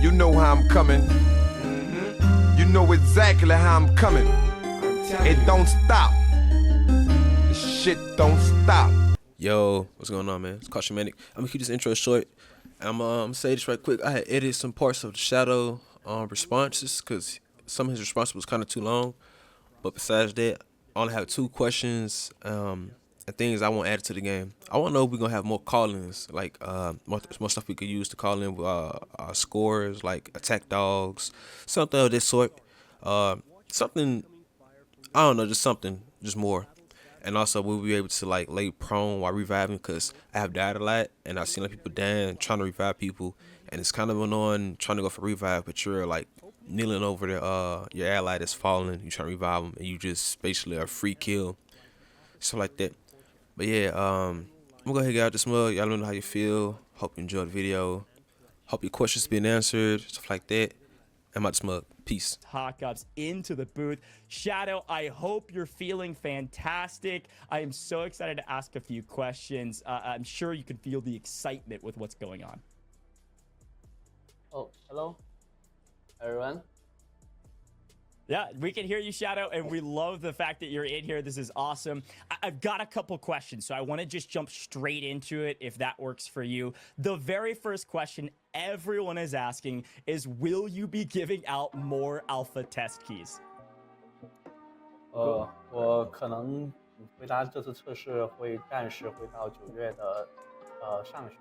You know how I'm coming. You know exactly how I'm coming. It don't stop. The shit don't stop. Yo, what's going on, man? It's Caution Manic. I'm gonna keep this intro short. I'm gonna say this right quick. I had edited some parts of the Shadow responses because some of his responses was kind of too long. But besides that, I only have 2 questions and things I want added to the game. I want to know if we're gonna have more call-ins, like more stuff we could use to call in our scores, like attack dogs, something of this sort. Something, I don't know, just more. And also, we'll be able to like lay prone while reviving, because I have died a lot, and I've seen like people dying trying to revive people, and it's kind of annoying trying to go for revive, but you're like kneeling over your ally that's falling, you trying to revive them, and you just basically a free kill, stuff like that. But yeah, I'm gonna go ahead and get out this mug. Y'all let me know how you feel. Hope you enjoyed the video. Hope your questions been answered, stuff like that. I'm out this mug. Peace. Talk-ups into the booth. Shadow, I hope you're feeling fantastic. I am so excited to ask a few questions. I'm sure you can feel the excitement with what's going on. Oh, hello, everyone. Yeah, we can hear you, Shadow, and we love the fact that you're in here. This is awesome. I've got a couple questions, so I want to just jump straight into it if that works for you. The very first question everyone is asking is, will you be giving out more alpha test keys? 我可能回答这次测试会暂时会到9月的上旬。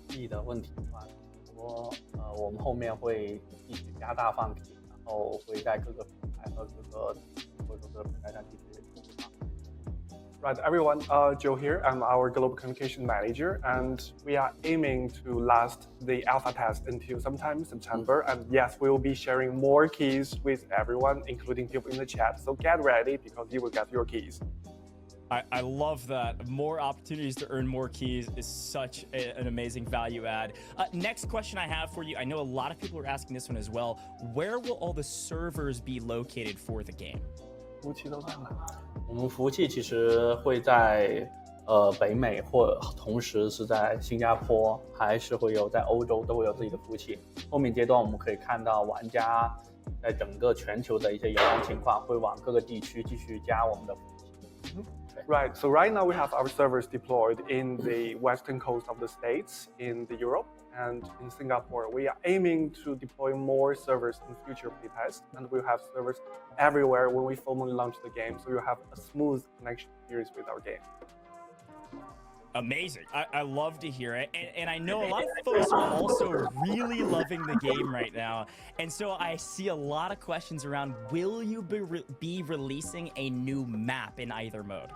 key 的问题的话，说我们后面会继续加大放key，然后会在各个平台和各个平台上继续放。Right, everyone, Joe here. I'm our global communication manager, and we are aiming to last the alpha test until sometime September. And yes, we will be sharing more keys with everyone, including people in the chat. So get ready, because you will get your keys. I love that. More opportunities to earn more keys is such an amazing value add. Next question I have for you. I know a lot of people are asking this one as well. Where will all the servers be located for the game? 服务器都在哪？我们服务器其实会在北美，或同时是在新加坡，还是会有在欧洲都会有自己的服务器。后面阶段我们可以看到玩家在整个全球的一些游玩情况，会往各个地区继续加我们的服务器。Right, so right now we have our servers deployed in the western coast of the States, in the Europe, and in Singapore. We are aiming to deploy more servers in future playtests, and we'll have servers everywhere when we formally launch the game, so you'll have a smooth connection experience with our game. Amazing. I love to hear it. And I know a lot of folks are also really loving the game right now. And so I see a lot of questions around, will you be releasing a new map in either mode?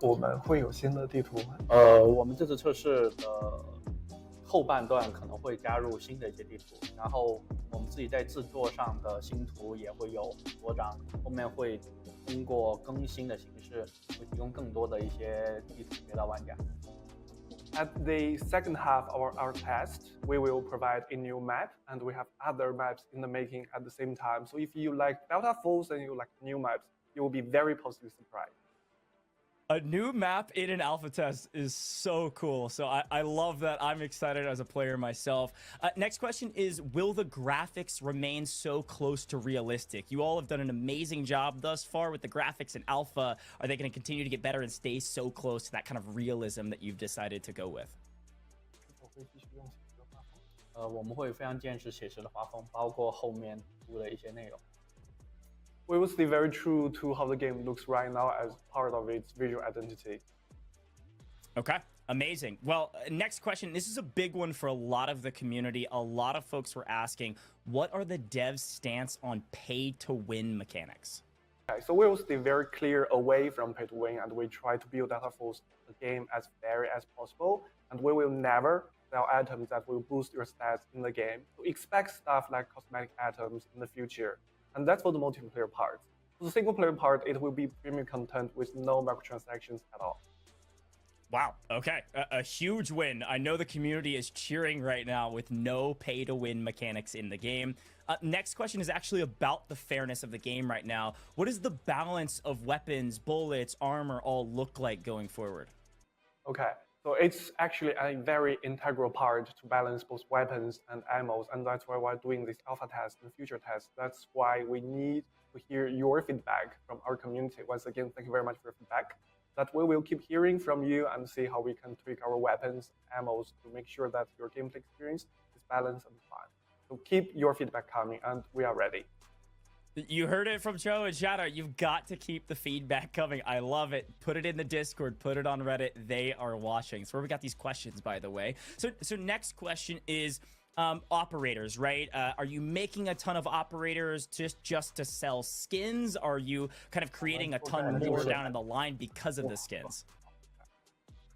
我们会有新的地图吗？我们这次测试的后半段可能会加入新的一些地图，然后我们自己在制作上的新图也会有多张，后面会通过更新的形式，会提供更多的一些地图给到玩家。At the second half of our test, we will provide a new map, and we have other maps in the making at the same time. So if you like Delta Force and you like new maps, you will be very positively surprised. A new map in an alpha test is so cool. So I love that. I'm excited as a player myself. Next question is, will the graphics remain so close to realistic? You all have done an amazing job thus far with the graphics in alpha. Are they going to continue to get better and stay so close to that kind of realism that you've decided to go with? 我们会非常坚持写实的画风，包括后面出的一些内容。We will stay very true to how the game looks right now as part of its visual identity. Okay, amazing. Well, next question. This is a big one for a lot of the community. A lot of folks were asking, what are the devs' stance on pay-to-win mechanics? Okay, so we will stay very clear away from pay-to-win, and we try to build Delta Force the game as fair as possible, and we will never sell items that will boost your stats in the game. So expect stuff like cosmetic items in the future. And that's for the multiplayer part. For the single player part, it will be premium content with no microtransactions at all. Wow. Okay. A huge win. I know the community is cheering right now with no pay to win mechanics in the game. Next question is actually about the fairness of the game right now. What does the balance of weapons, bullets, armor all look like going forward? Okay. So it's actually a very integral part to balance both weapons and ammos, and that's why we're doing this alpha test and future test. That's why we need to hear your feedback from our community. Once again, thank you very much for your feedback. That we will keep hearing from you and see how we can tweak our weapons, ammos to make sure that your gameplay experience is balanced and fun. So keep your feedback coming, and we are ready. You heard it from Joe and Shadow. You've got to keep the feedback coming. I love it. Put it in the Discord. Put it on Reddit. They are watching. So where we got these questions, by the way. So next question is operators, right? Are you making a ton of operators just to sell skins? Are you kind of creating a ton more down in the line because of the skins?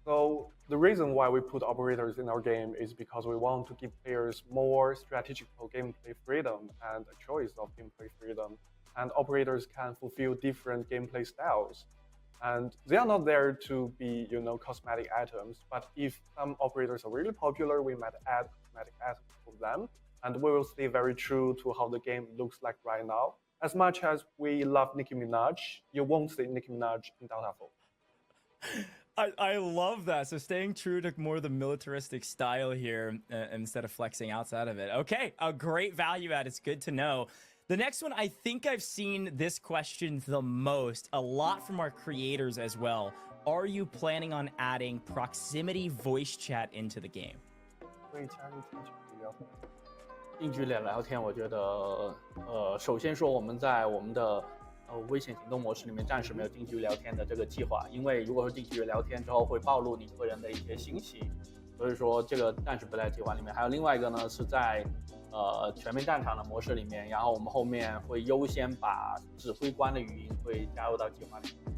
So the reason why we put operators in our game is because we want to give players more strategical gameplay freedom and a choice of gameplay freedom. And operators can fulfill different gameplay styles. And they are not there to be, cosmetic items. But if some operators are really popular, we might add cosmetic items for them. And we will stay very true to how the game looks like right now. As much as we love Nicki Minaj, you won't see Nicki Minaj in Dota 4. I love that. So staying true to more the militaristic style here instead of flexing outside of it. Okay, a great value add. It's good to know. The next one, I think I've seen this question the most, a lot from our creators as well. Are you planning on adding proximity voice chat into the game? 近距离聊天，我觉得，首先说我们在我们的危险行动模式里面暂时没有近距离聊天的这个计划，因为如果说近距离聊天之后会暴露你个人的一些信息，所以说这个暂时不在计划里面。还有另外一个呢，是在全面战场的模式里面，然后我们后面会优先把指挥官的语音会加入到计划里面。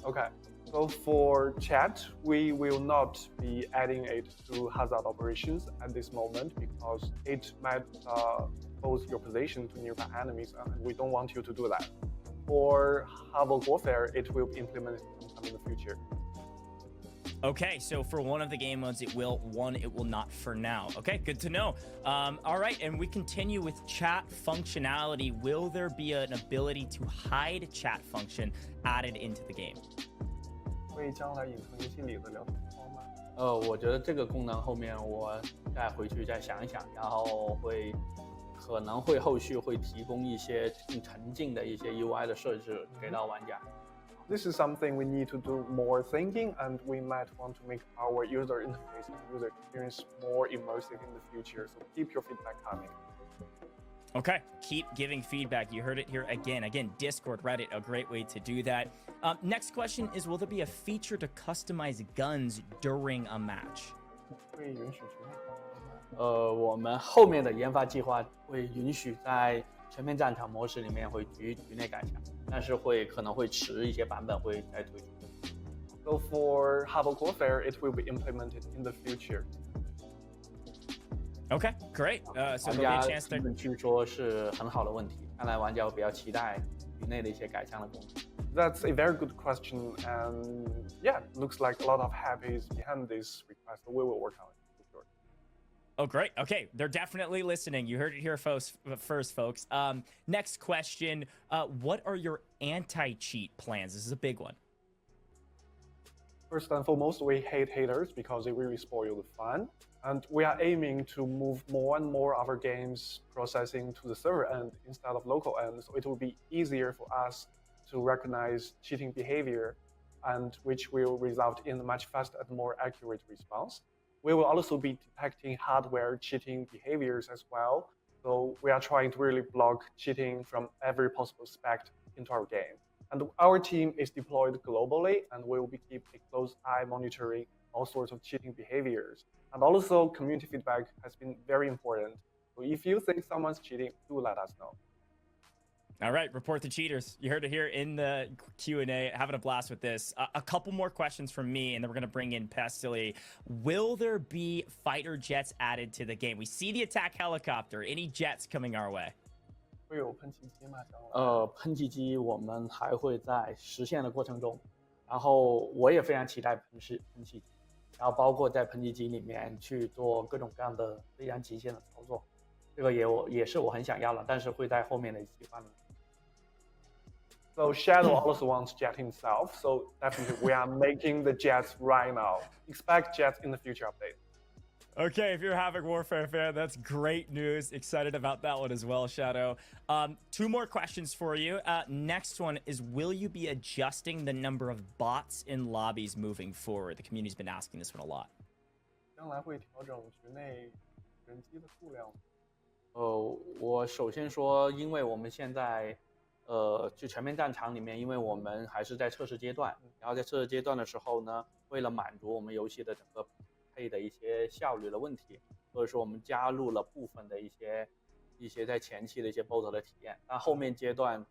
Okay. So for chat, we will not be adding it to hazard operations at this moment because it might expose your position to nearby enemies, and we don't want you to do that. For Havoc Warfare, it will be implemented sometime in the future. Okay, so for one of the game modes, it will not for now. Okay, good to know. All right, and we continue with chat functionality. Will there be an ability to hide chat function added into the game? 会将来隐藏游戏里的聊天框吗？我觉得这个功能后面我再回去再想一想，然后可能会后续会提供一些更沉浸的一些 UI 的设置给到玩家。This is something we need to do more thinking, and we might want to make our user interface and user experience more immersive in the future. So keep your feedback coming. Okay, keep giving feedback. You heard it here again. Again, Discord, Reddit, a great way to do that. Next question is, will there be a feature to customize guns during a match? 会允许局内我们后面的研发计划会允许在全面战场模式里面会局内改强，但是可能会迟一些版本会再推出。So for Havoc Warfare, it will be implemented in the future. Okay, great. So 玩 there'll be 家 a chance to... 据说是很好的问题，看来玩家比较期待局内的一些改善的功能。That's a very good question, and yeah, looks like a lot of hype is behind this request. So we will work on it for sure. Oh, great. Okay, they're definitely listening. You heard it here first, folks. Next question. What are your anti-cheat plans? This is a big one. First and foremost, we hate haters because they really spoil the fun. And we are aiming to move more and more of our games processing to the server end instead of local end. So it will be easier for us to recognize cheating behavior, and which will result in a much faster and more accurate response. We will also be detecting hardware cheating behaviors as well. So we are trying to really block cheating from every possible aspect into our game. And our team is deployed globally, and we will be keeping a close eye monitoring all sorts of cheating behaviors. And also, community feedback has been very important. So if you think someone's cheating, do let us know. All right, report the cheaters. You heard it here in the Q&A. Having a blast with this. A couple more questions from me, and then we're going to bring in Pastille. Will there be fighter jets added to the game? We see the attack helicopter. Any jets coming our way? 会有喷气机吗？将来喷气机我们还会在实现的过程中，然后我也非常期待喷气机，然后包括在喷气机里面去做各种各样的非常极限的操作，这个也是我很想要的，但是会在后面的计划里。So Shadow also wants Jet himself. So definitely we are making the Jets right now. Expect Jets in the future update. Okay, if you're a Havoc Warfare fan, that's great news. Excited about that one as well, Shadow. Two more questions for you. Next one is, will you be adjusting the number of bots in lobbies moving forward? The community's been asking this one a lot. 将来会调整局内人机的数量。我首先说，因为我们现在，就全面战场里面，因为我们还是在测试阶段，然后在测试阶段的时候呢，为了满足我们游戏的整个配的一些效率的问题，所以说我们加入了部分的一些在前期的一些 bot 的体验。但后面阶段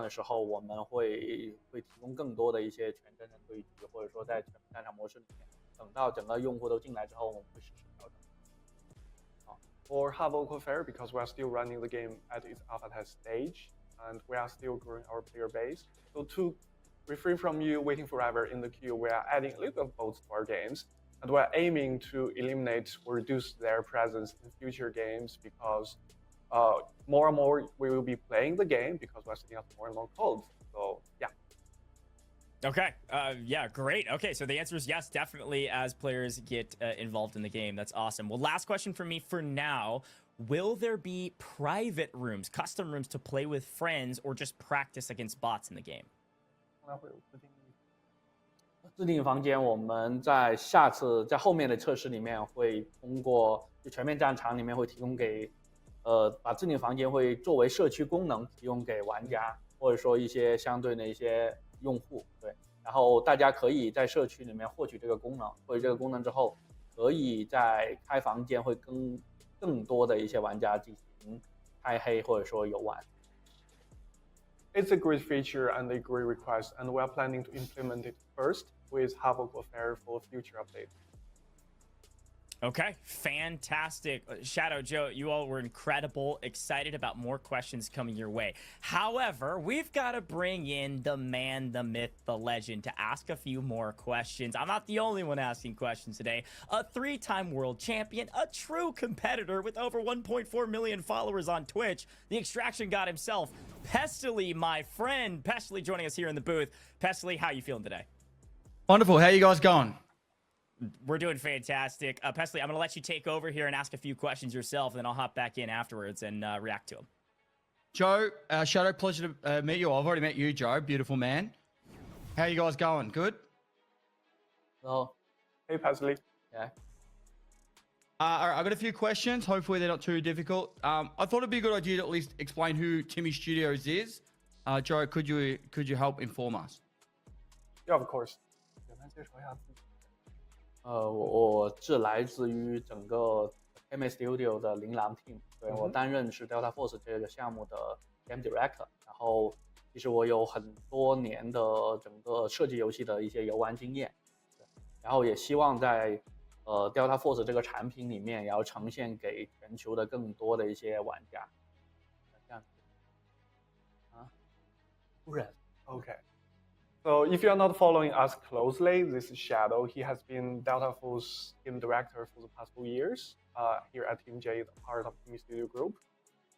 的时候，我们会提供更多的一些全真的对局，或者说在全面战场模式里面，等到整个用户都进来之后，我们会实时调整。For Havoc Warfare, because we are still running the game at its alpha test stage, and we are still growing our player base. So to refrain from you waiting forever in the queue, we are adding a little bit of bots to our games, and we are aiming to eliminate or reduce their presence in future games because more and more we will be playing the game because we're setting up more and more codes. So yeah. Okay. Yeah, great. Okay, so the answer is yes, definitely, as players get involved in the game. That's awesome. Well, last question for me for now. Will there be private rooms, custom rooms to play with friends or just practice against bots in the game? 将来会有自定义。自定义房间，我们在下次在后面的测试里面会通过就全面战场里面会提供给，把自定义房间会作为社区功能提供给玩家，或者说一些相对的一些用户，对，然后大家可以在社区里面获取这个功能，获取这个功能之后，可以在开房间会跟更多的一些玩家进行开黑或者说游玩。It's a great feature and a great request, and we are planning to implement it first with Havoc Warfare for future updates. Okay, fantastic. Shadow, Joe, you all were incredible. Excited about more questions coming your way. However, we've got to bring in the man, the myth, the legend to ask a few more questions. I'm not the only one asking questions today. A three-time world champion, a true competitor with over 1.4 million followers on Twitch, the extraction god himself, Pestily, my friend. Pestily joining us here in the booth. Pestily, how you feeling today? Wonderful. How you guys going? We're doing fantastic. Pestily, I'm going to let you take over here and ask a few questions yourself, and then I'll hop back in afterwards and react to them. Joe, Shadow, pleasure to meet you. I've already met you, Joe. Beautiful man. How you guys going? Good? Hello. Hey, Paisley. Yeah. All right, I've got a few questions. Hopefully they're not too difficult. I thought it'd be a good idea to at least explain who Timi Studios is. Joe, could you help inform us? Yeah, of course. 简单介绍一下自己。我是来自于整个 Timi Studios 的琳琅 team， 对，我担任是 Delta Force 这个项目的 Game Director， 然后其实我有很多年的整个设计游戏的一些游玩经验，然后也希望在Delta Force 这个产品里面，也要呈现给全球的更多的一些玩家。这样子啊，不然 Okay. So if you are not following us closely, this is Shadow. He has been Delta Force game director for the past 4 years here at Team J, part of Timi Studio Group.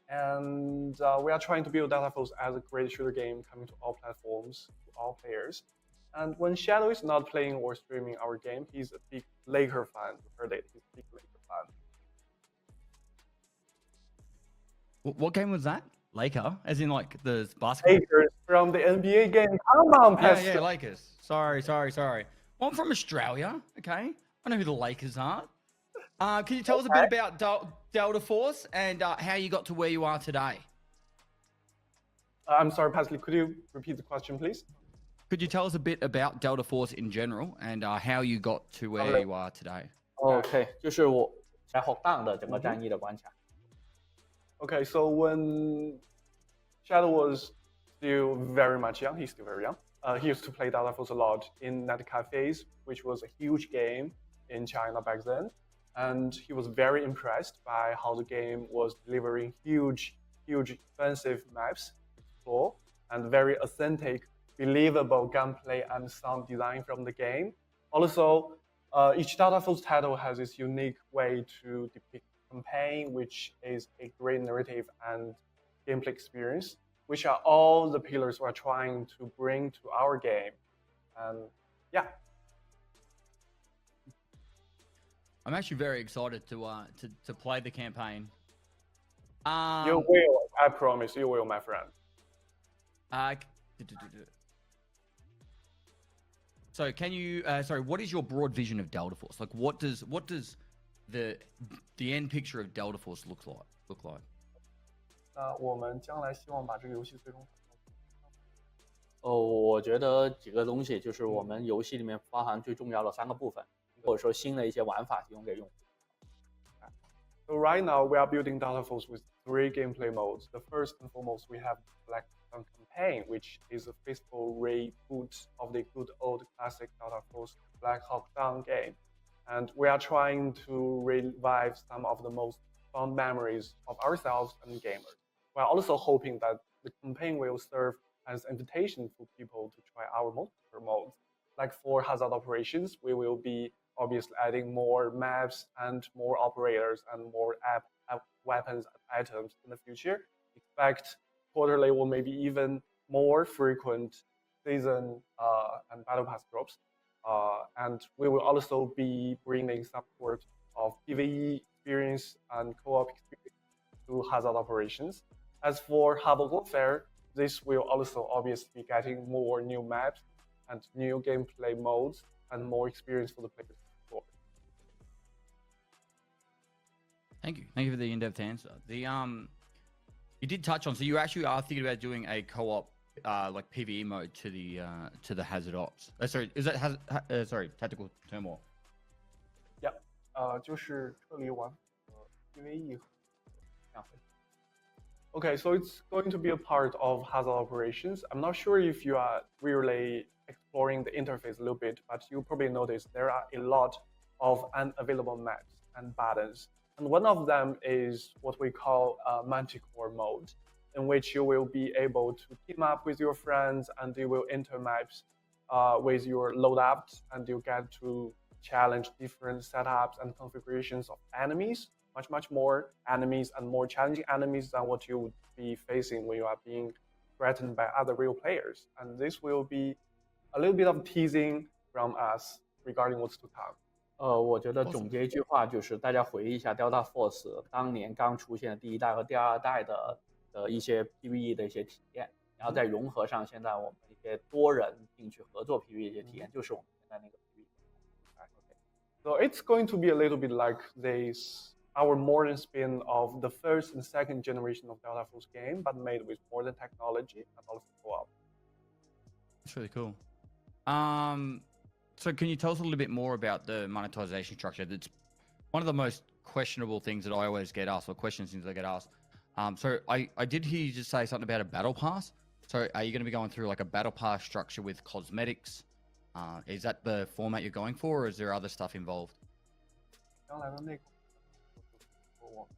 And we are trying to build Delta Force as a great shooter game coming to all platforms, to all players. And when Shadow is not playing or streaming our game, he's a big Laker fan. You heard it, he's a big Laker fan. What game was that? Laker? As in like the basketball? Lakers from the NBA game. Come on, Pastor. Yeah, Lakers. Sorry. Well, I'm from Australia, okay? I know who the Lakers are. Can you tell us a bit about Delta Force and how you got to where you are today? I'm sorry, Paisley, could you repeat the question, please? Could you tell us a bit about Delta Force in general and how you got to where you are today? OK， 就是我在后档的整个战役的关卡。Okay, so when Shadow was still very much young, he's still very young. He used to play Delta Force a lot in net cafes, which was a huge game in China back then. And he was very impressed by how the game was delivering huge, expensive maps to explore and very authentic, believable gunplay and sound design from the game. Also, each Delta Force title has its unique way to depict campaign, which is a great narrative and gameplay experience. which are all the pillars we're trying to bring to our game. And yeah. I'm actually very excited to play the campaign. You will, I promise you will, my friend. So can you sorry, what is your broad vision of Delta Force? Like what does the end picture of Delta Force look like? 那我们将来希望把这个游戏最终我觉得几个东西就是我们游戏里面包含最重要的3个部分，或者说新的一些玩法提供给用户。So right now we are building Delta Force with 3 gameplay modes. The first and foremost, we have Blacksite campaign, which is a faithful reboot of the good old classic Delta Force Black Hawk Down game. And we are trying to revive some of the most fond memories of ourselves and gamers. We are also hoping that the campaign will serve as an invitation for people to try our multiplayer modes. Like for Hazard Operations, we will be obviously adding more maps and more operators and more app weapons and items in the future. Expect quarterly or maybe even more frequent season and battle pass drops. And we will also be bringing some sort of PvE experience and co-op experience to Hazard Operations. As for Havoc Warfare, this will also obviously be getting more new maps and new gameplay modes and more experience for the players. Thank you for the in-depth answer. The you did touch on, so you actually are thinking about doing a co-op like PvE mode to the Hazard Ops. Sorry, is that sorry, Tactical Turmoil? Yeah, 就是撤离完PvE 这样。Okay, so it's going to be a part of Hazard Operations. I'm not sure if you are really exploring the interface a little bit, but you probably noticed there are a lot of unavailable maps and buttons. And one of them is what we call Manticore mode, in which you will be able to team up with your friends and you will enter maps with your loadouts, and you get to challenge different setups and configurations of enemies, much more enemies and more challenging enemies than what you would be facing when you are being threatened by other real players. And this will be a little bit of teasing from us regarding what's to come. 我觉得总结一句话就是大家回忆一下 Delta Force 当年刚出现的第1代和第2代的一些 PvE 的一些体验，然后再融合上现在我们一些多人进去合作 PvE 的一些体验，就是我们现在那个 PvE。So it's going to be a little bit like our modern spin of the first and second generation of Delta Force game, but made with modern technology and also co-op. That's really cool. So can you tell us a little bit more about the monetization structure? That's one of the most questionable things that I always get asked, or questions I get asked. So I did hear you just say something about a battle pass. So are you going to be going through like a battle pass structure with cosmetics? Is that the format you're going for, or is there other stuff involved?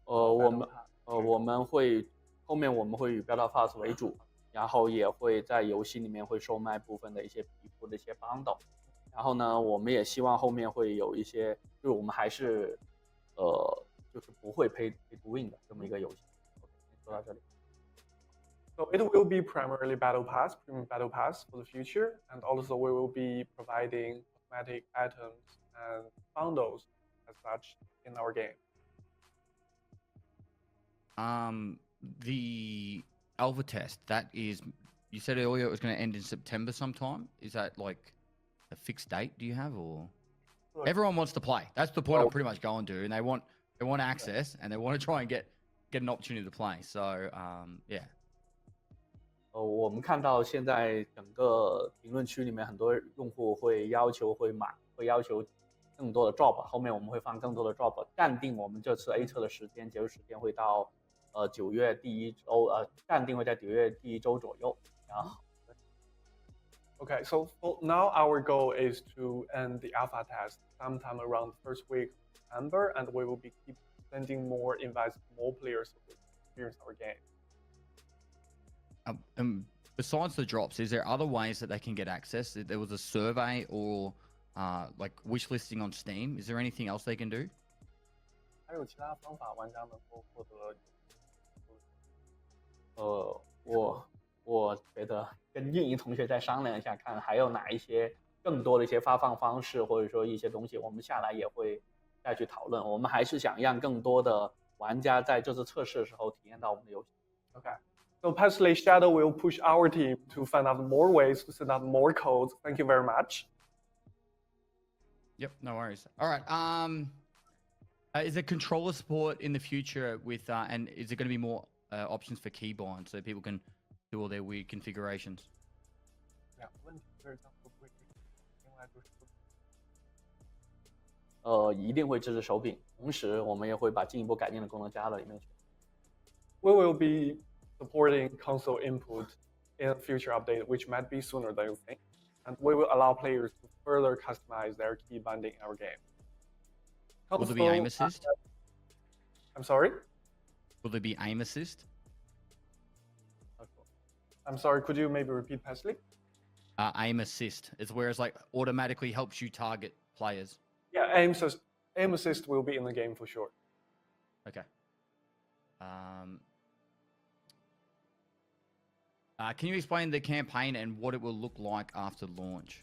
我们会后面我们会以 Battle Pass 为主，然后也会在游戏里面会售卖部分的一些皮肤的一些 bundle。然后呢，我们也希望后面会有一些，就是我们还是就是不会 pay to win 的这么一个游戏。说到这里。So it will be primarily Battle Pass, Premium Battle Pass for the future, and also we will be providing cosmetic items and bundles as such in our game. The alpha test, that is, you said earlier it was going to end in September sometime. Is that like a fixed date do you have, or everyone wants to play? That's the point I'm pretty much going to, and they want access and they want to try and get an opportunity to play. So yeah. 我们看到现在整个评论区里面很多用户会要求更多的 drop， 后面我们会放更多的 drop， 暂定我们这次 A 测的时间结束时间会到9月第1周，暂定会在9月第1周左右，然后。Okay, so for now our goal is to end the alpha test sometime around the first week of September, and we will be keep sending more invites to more players to experience our game. Besides the drops, is there other ways that they can get access? There was a survey or like wish listing on Steam. Is there anything else they can do? 还有其他方法玩家能够获得我觉得跟运营同学再商量一下，看还有哪一些更多的一些发放方式，或者说一些东西，我们下来也会再去讨论。我们还是想让更多的玩家在这次测试的时候体验到我们的游戏。Okay. So personally, Shadow will push our team to find out more ways to send out more codes. Thank you very much. Yep, no worries. All right. Is there controller support in the future with, and is there going to be more options for keybind so people can do all their weird configurations? 一定会支持手柄，同时我们也会把进一步改进的功能加到里面去。We will be supporting console input in a future update, which might be sooner than you think, and we will allow players to further customize their key binding in our game. Will there be aim assist? I'm sorry? Will there be aim assist? I'm sorry, could you maybe repeat, Pesley? Aim assist. It's where it's like automatically helps you target players. Yeah, aim assist will be in the game for sure. Okay. Can you explain the campaign and what it will look like after launch?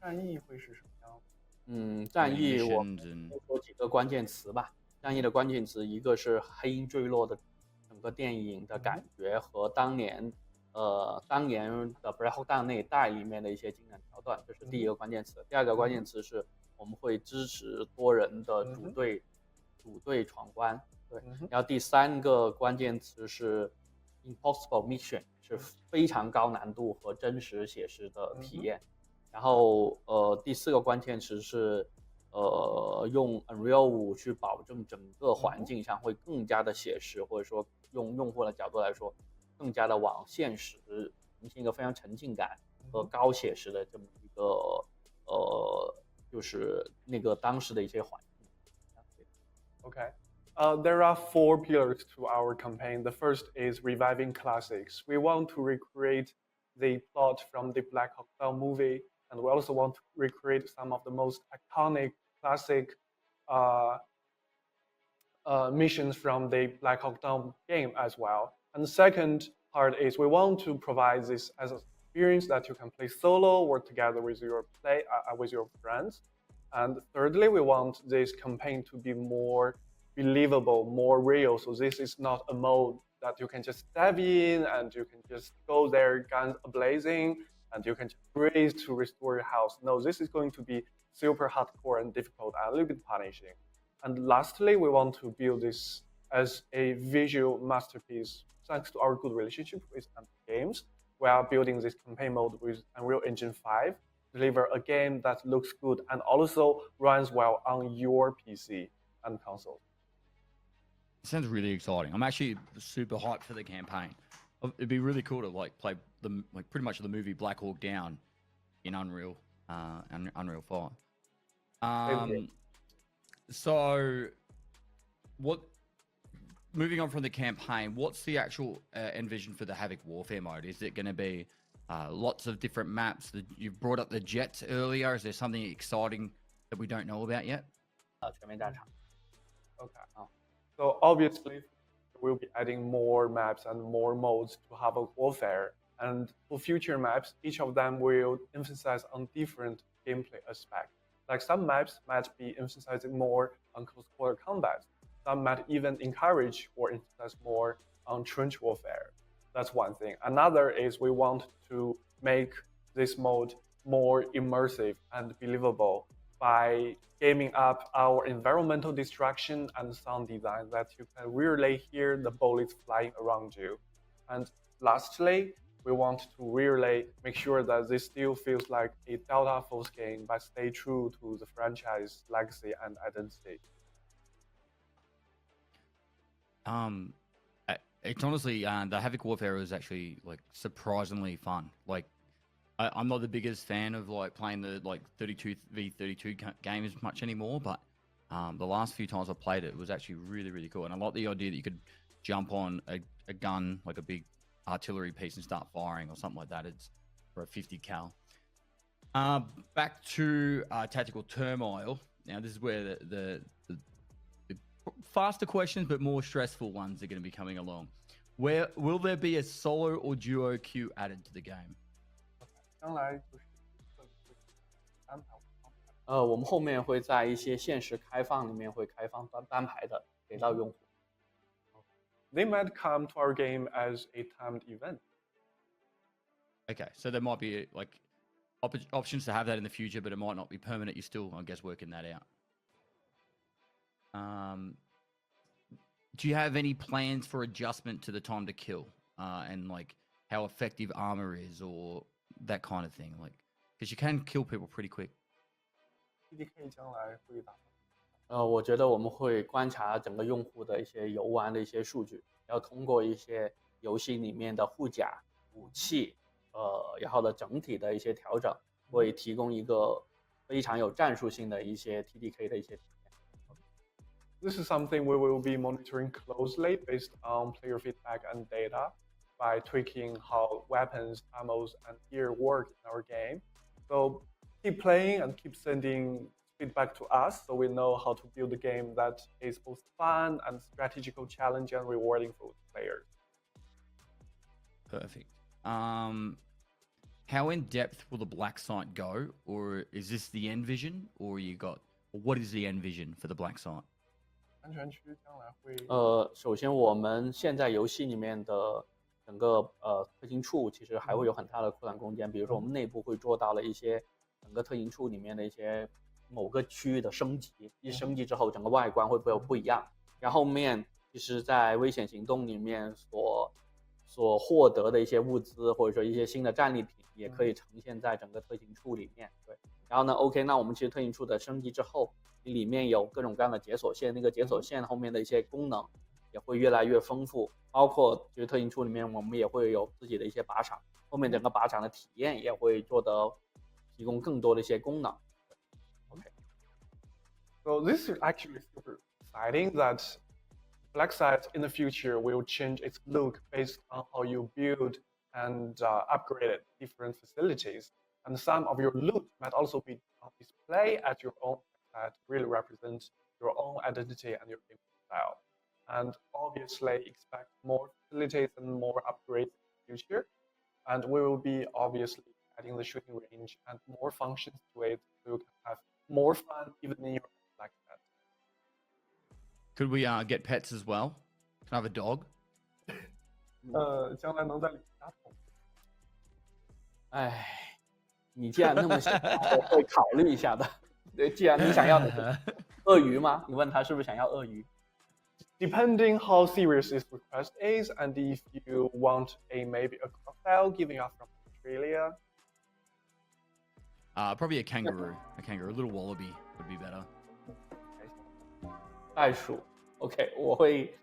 战役会是什么样？战役我 Missions and 说几个关键词吧。战役的关键词，一个是黑鹰坠落的整个电影的感觉和当年的 Black Hawk Down 那一代里面的一些精彩桥段，这是第一个关键词。第二个关键词是我们会支持多人的组队闯关。对，然后第三个关键词是 Impossible Mission， 是非常高难度和真实写实的体验。然后第四个关键词是用 Unreal 5去保证整个环境上会更加的写实，或者说用用户的角度来说，更加的往现实呈现一个非常沉浸感和高写实的这么一个就是那个当时的一些环境。Okay. There are 4 pillars to our campaign. The first is reviving classics. We want to recreate the plot from the Black Hawk Down movie, and we also want to recreate some of the most iconic classic missions from the Black Hawk Down game as well. And the second part is we want to provide this as an experience that you can play solo or together with your friends. And thirdly, we want this campaign to be more believable, more real. So this is not a mode that you can just dive in and you can just go there, guns blazing, and you can just breathe to restore your house. No, this is going to be super hardcore and difficult and a little bit punishing. And lastly, we want to build this as a visual masterpiece. Thanks to our good relationship with Games, we are building this campaign mode with Unreal Engine 5, deliver a game that looks good and also runs well on your PC and console. Sounds really exciting. I'm actually super hyped for the campaign. It'd be really cool to play pretty much the movie Black Hawk Down in Unreal 5. So what? Moving on from the campaign, what's the actual envision for the Havoc Warfare mode? Is it going to be lots of different maps? You've brought up the jets earlier. Is there something exciting that we don't know about yet? 全面战场。 Okay. So obviously, we'll be adding more maps and more modes to Havoc Warfare. And for future maps, each of them will emphasize on different gameplay aspects. Like some maps might be emphasizing more on close quarter combat. Some might even encourage or emphasize more on trench warfare. That's one thing. Another is we want to make this mode more immersive and believable by gaming up our environmental destruction and sound design that you can really hear the bullets flying around you. And lastly, we want to really make sure that this still feels like a Delta Force game, but stay true to the franchise legacy and identity. It's honestly the Havoc Warfare was actually surprisingly fun. I'm not the biggest fan of playing the 32v32 games much anymore, but the last few times I played it was actually really, really cool. And I like the idea that you could jump on a gun, like a big artillery piece, and start firing or something like that. It's for a 50 cal. Back to Tactical Turmoil. Now this is where the faster questions but more stressful ones are going to be coming along. Where will there be a solo or duo queue added to the game? 将来就是安排。我们后面会在一些限时开放里面会开放单排的给到用户。They might come to our game as a timed event. Okay, so there might be like options to have that in the future, but it might not be permanent. You're still, I guess, working that out. Do you have any plans for adjustment to the time to kill, and like how effective armor is, or that kind of thing? Like, because you can kill people pretty quick. TDK 将来会打。我觉得我们会观察整个用户的一些游玩的一些数据，要通过一些游戏里面的护甲、武器，然后的整体的一些调整，会提供一个非常有战术性的一些 TDK 的一些体验。This is something we will be monitoring closely based on player feedback and data by tweaking how weapons, ammos, and gear work in our game. So keep playing and keep sending feedback to us so we know how to build a game that is both fun and strategical challenge and rewarding for players. Perfect. How in depth will the Blacksite go, or is this the end vision, or what is the end vision for the Blacksite? 安全区将来会。首先我们现在游戏里面的整个特勤处其实还会有很大的扩展空间，比如说我们内部会做到了一些整个特勤处里面的一些某个区域的升级，一升级之后整个外观会不会有不一样？然后后面其实在危险行动里面所获得的一些物资或者说一些新的战利品也可以呈现在整个特勤处里面。对，然后呢 OK， 那我们其实特勤处的升级之后，里面有各种各样的解锁线，那个解锁线后面的一些功能也会越来越丰富，包括其实特勤处里面我们也会有自己的一些靶场，后面整个靶场的体验也会做得提供更多的一些功能。Okay. So this is actually super exciting that Blacksite in the future will change its look based on how you build and upgrade different facilities. And some of your loot might also be on display at your own that really represent your own identity and your game style. And obviously expect more facilities and more upgrades in the future. And we will be obviously adding the shooting range and more functions to it so you can have more fun even in your like that. Could we get pets as well? Can I have a dog? 将来能在里面打桶。哎，你既然那么想，我会考虑一下的。对，既然你想要的是鳄鱼吗？你问他是不是想要鳄鱼？ Depending how serious this request is, and if you want maybe a crocodile giving up from Australia. Probably a kangaroo. A little wallaby would be better. 袋鼠 ，OK， 我会，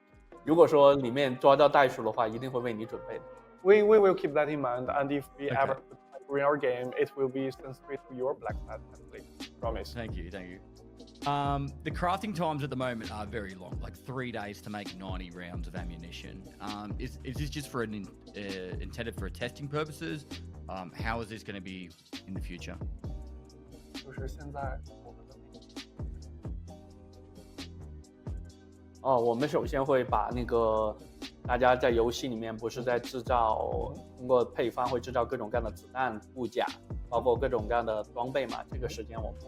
如果说里面抓到袋鼠的话，一定会为你准备的。We will keep that in mind, and if we ever put tiger in our game, it will be sent straight to your Blacksite family. Promise. Thank you. The crafting times at the moment are very long, like 3 days to make 90 rounds of ammunition. Is this just for intended for testing purposes? How is this going to be in the future? 就是现在我们的我们首先会把那个大家在游戏里面不是在制造，通过配方会制造各种各样的子弹、护甲，包括各种各样的装备嘛。这个时间我们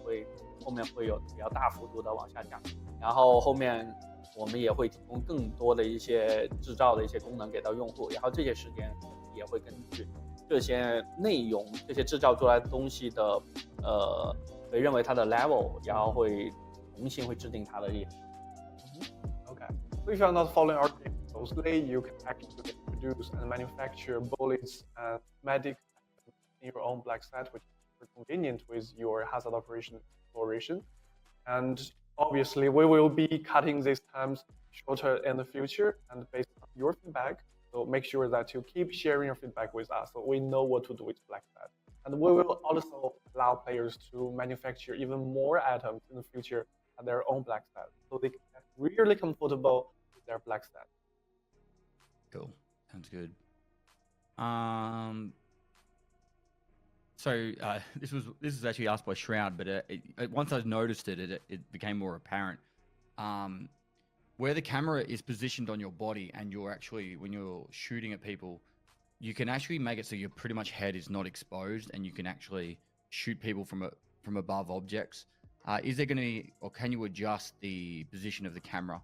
后面会有比较大幅度的往下降，然后后面我们也会提供更多的一些制造的一些功能给到用户，然后这些时间也会根据这些内容、这些制造出来的东西的会认为它的 level， 然后会重新会制定它的一些。Okay. So if you are not following our game closely, you can actually produce and manufacture bullets and medic in your own Blacksite, which is super convenient with your hazard operation exploration. And obviously, we will be cutting these times shorter in the future and based on your feedback. So make sure that you keep sharing your feedback with us so we know what to do with Blacksite. And we will also allow players to manufacture even more items in the future at their own Blacksite, so they can get really comfortable with their Blacksite. Cool. Sounds good. So this was actually asked by Shroud, but once I noticed it became more apparent. where the camera is positioned on your body, and you're actually, when you're shooting at people, you can actually make it so your pretty much head is not exposed, and you can actually shoot people from above objects. Is there going to be, or can you adjust the position of the camera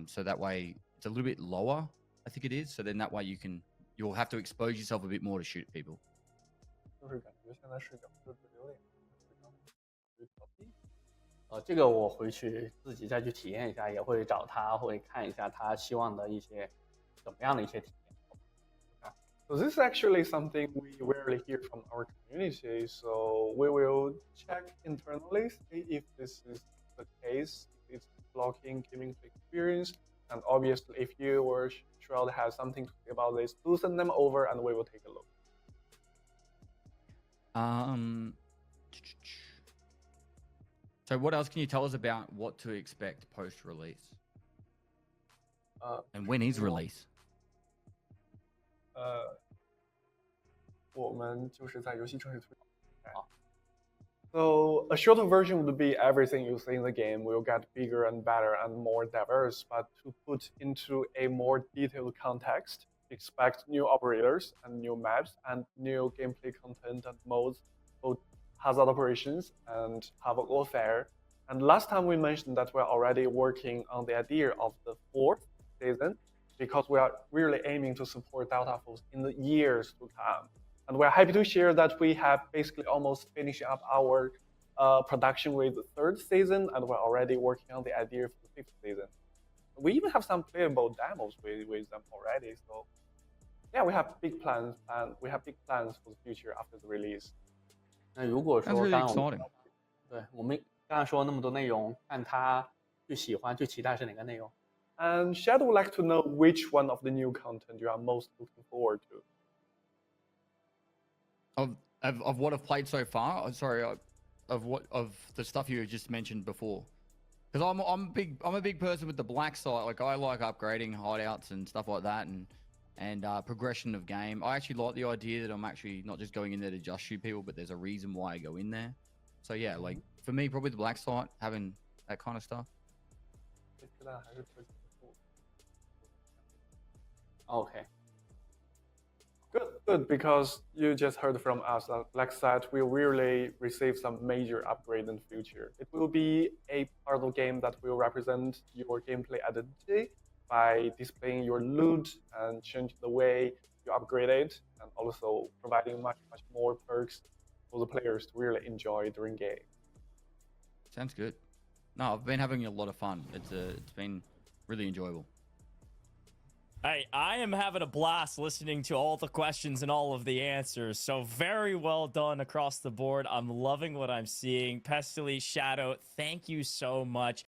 so that way it's a little bit lower? I think it is. So then that way you'll have to expose yourself a bit more to shoot people. 就是感觉现在视角就是有点调低。这个我回去自己再去体验一下，也会找他会看一下他希望的一些怎么样的一些体验。So this is actually something we rarely hear from our community. So we will check internally, see if this is the case, if it's blocking gaming experience. And obviously, if you or Shroud has something to say about this, do send them over and we will take a look. So what else can you tell us about what to expect post-release? And when is release? 我们就是在游戏正式推广。So a shorter version would be everything you see in the game will get bigger and better and more diverse, but to put into a more detailed context, expect new operators and new maps and new gameplay content and modes, both Hazard Operations and Havoc Warfare. And last time we mentioned that we're already working on the idea of the 4th season because we are really aiming to support Delta Force in the years to come. And we're happy to share that we have basically almost finished up our production with the 3rd season, and we're already working on the idea for the 5th season. We even have some playable demos with them already. So yeah, we have big plans, and we have big plans for the future after the release. 那如果 That's 说 really 刚刚我们 exciting. 对我们刚才说那么多内容，看他最喜欢、最期待是哪个内容？ And Shadow would like to know which one of the new content you are most looking forward to. Of what I've played so far, sorry, of the stuff you just mentioned before, because I'm a big person with the Blacksite. Like I like upgrading hideouts and stuff like that, and progression of game. I actually like the idea that I'm actually not just going in there to just shoot people, but there's a reason why I go in there. So yeah, like for me, probably the Blacksite, having that kind of stuff. OK， Good, because you just heard from us that Blacksite will really receive some major upgrade in the future. It will be a part of the game that will represent your gameplay identity by displaying your loot and changing the way you upgrade it, and also providing much more perks for the players to really enjoy during game. Sounds good. No, I've been having a lot of fun. It's been really enjoyable. Hey, I am having a blast listening to all the questions and all of the answers. So very well done across the board. I'm loving what I'm seeing. Pestily, Shadow, thank you so much.